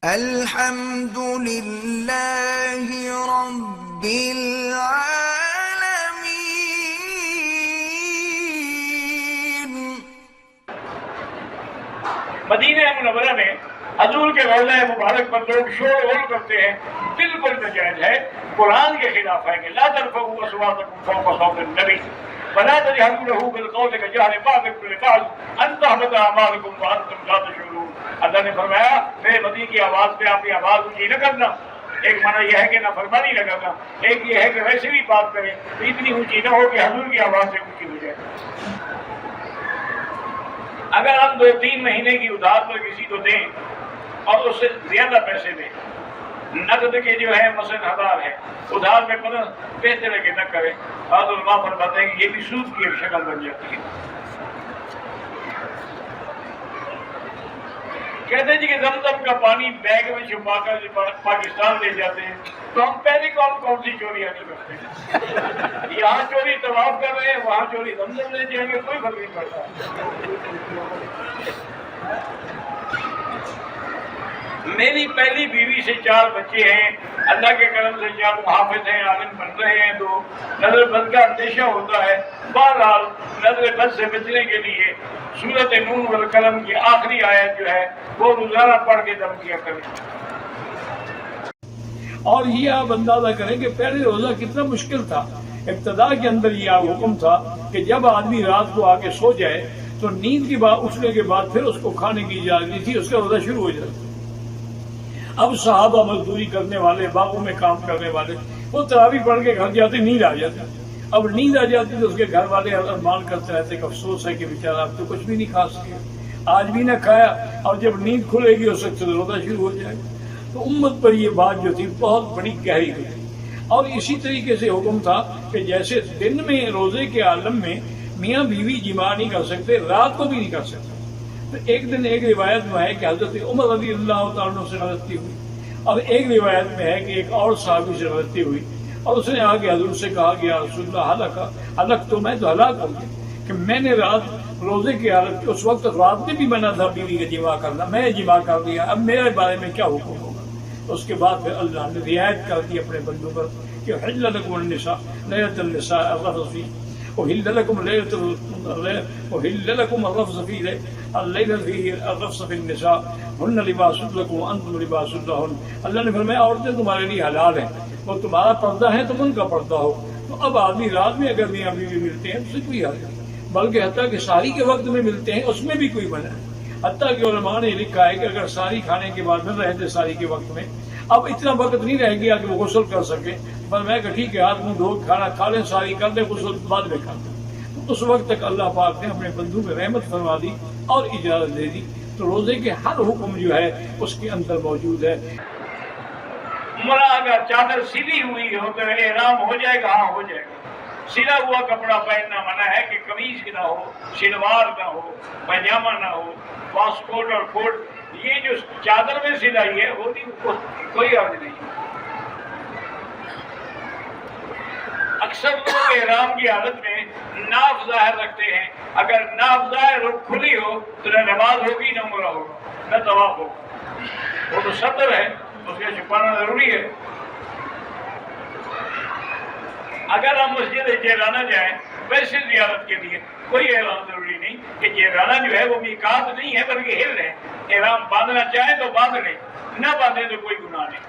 الحمد لله رب العالمين۔ مدینہ منورہ میں حضور کے روضہ مبارک پر لوگ شور غل کرتے ہیں، بالکل ناجائز ہے، قرآن کے خلاف ہے کہ لا ترفعوا اصواتکم فوق صوت النبی ولا تجهروا له بالقول كجهر بعضكم لبعض ان تحبط اعمالكم وانتم لا تشعرون۔ اللہ نے فرمایا میرے نبی کی آواز پہ اپنی آواز اونچی نہ کرنا۔ ایک معنی یہ ہے کہ نافرمانی نہ کرنا، ایک یہ ہے کہ ویسے بھی بات کریں تو اتنی اونچی نہ ہو کہ حضور کی آواز سے اونچی ہو جائے۔ اگر ہم 2-3 مہینے کی ادھار پر کسی کو دیں اور اس سے زیادہ پیسے دیں، نقد کے جو ہے مثلا 1000 ہے، ادھار میں بہتر ہے کہ نہ کریں۔ بعض علماء فرماتے ہیں کہ یہ بھی سود کی ایک شکل بن جاتی ہے۔ کہتے ہیں جی کہ زمزم کا پانی بیگ میں چھپا کر پاکستان لے جاتے ہیں، تو ہم پہلے کون سی چوریاں نہیں کرتے ہیں؟ یہاں چوری طواف کر رہے ہیں، وہاں چوری زمزم لے جائیں گے، کوئی فرق نہیں پڑتا۔ میری پہلی بیوی سے 4 بچے ہیں، اللہ کے کرم سے 4 محافظ ہیں، عالم بن رہے ہیں، تو نظر بد کا اندیشہ ہوتا ہے۔ بہرحال نظر بد سے بچنے کے لیے سورۃ نون والقلم کی آخری آیت جو ہے وہ روزانہ پڑھ کے دم کیا کریں۔ اور یہ آپ اندازہ کریں کہ پہلے روزہ کتنا مشکل تھا۔ ابتدا کے اندر یہ حکم تھا کہ جب آدمی رات کو آ کے سو جائے تو نیند کے بعد اٹھنے کے بعد پھر اس کو کھانے کی اجازت نہیں تھی، اس کا روزہ شروع ہو جاتا۔ اب صحابہ مزدوری کرنے والے، باغوں میں کام کرنے والے، وہ تراویح پڑھ کے گھر جاتے، نیند آ جاتی۔ اب نیند آ جاتی تو اس کے گھر والے ارمان کرتے رہتے کہ افسوس ہے کہ بیچارہ اب تو کچھ بھی نہیں کھا سکے، آج بھی نہ کھایا، اور جب نیند کھلے گی اس وقت سے روزہ شروع ہو جائے گا۔ تو امت پر یہ بات جو تھی بہت بڑی گہری ہوئی۔ اور اسی طریقے سے حکم تھا کہ جیسے دن میں روزے کے عالم میں میاں بیوی جماع نہیں کر سکتے، رات کو بھی نہیں کر سکتے۔ تو ایک دن ایک روایت میں ہے کہ حضرت عمر رضی اللہ تعالیٰ عنہ سے غلطی ہوئی، اور ایک روایت میں ہے کہ ایک اور صحابی سے غلطی ہوئی، اور اس نے آگے حضور سے کہا کہ یا رسول اللہ ہلاک تو میں تو ہلاک ہوں گیا کہ میں نے رات روزے کی حالت اس وقت رات میں بھی منع تھا بیوی کا جماع کرنا، میں نے جماع کر دیا، اب میرے بارے میں کیا حکم ہوگا؟ اس کے بعد پھر اللہ نے رعایت کر دی اپنے بندوں پر کہ حل لکم النساء لیلۃ النساء الرفث فی احل لکم الرفث فی اللیل فی الرفث فی النساء ہن لباس لکم وانتم لباس لہن۔ اللہ نے فرمایا عورتیں تمہارے لیے حلال ہیں، وہ تمہارا پردہ ہے تم ان کا پردہ ہو۔ تو اب آدمی رات میں اگر میاں بیوی ملتے ہیں اس سے کوئی حرج نہیں، بلکہ حتیٰ کہ سحری کے وقت میں ملتے ہیں اس میں بھی کوئی منع ہے۔ حتیٰ کہ علماء نے لکھا ہے کہ اگر سحری کھانے کے بعد مل رہے تھے سحری کے وقت میں، اب اتنا وقت نہیں رہ گیا کہ وہ غسل کر سکے، پر میں کہ ٹھیک ہے ہاتھ منہ دھو کھانا کھا لیں، سحری کر لیں، غسل بعد میں کر لیں۔ تو اس وقت تک اللہ پاک نے اپنے بندوں میں رحمت فرما دی اور اجازت دے دی۔ تو روزے کے ہر حکم جو ہے اس کے اندر موجود ہے۔ عمرہ اگر چادر سلی ہوئی ہو تو احرام ہو جائے گا؟ ہاں ہو جائے گا۔ سلا ہوا کپڑا پہننا منع ہے کہ قمیض نہ ہو، شلوار نہ ہو، پائجامہ نہ ہو، واسکوٹ اور کوٹ، یہ جو چادر میں سلائی ہے وہ کوئی حرج نہیں۔ اکثر لوگ احرام کی حالت میں ناف ظاہر رکھتے ہیں، اگر ناف ظاہر کھلی ہو تو نہ نماز ہوگی نہ عمرہ ہوگا نہ طواف ہوگا۔ وہ تو صدر ہے، اس کو چھپانا ضروری ہے۔ اگر ہم مسجد جیرانہ جائیں ویسے زیارت کے لیے کوئی احرام ضروری نہیں، کہ جیرانہ جو ہے وہ میقات نہیں ہے بلکہ ہل ہے۔ احرام باندھنا چاہیں تو باندھ لیں، نہ باندھیں تو کوئی گناہ نہیں۔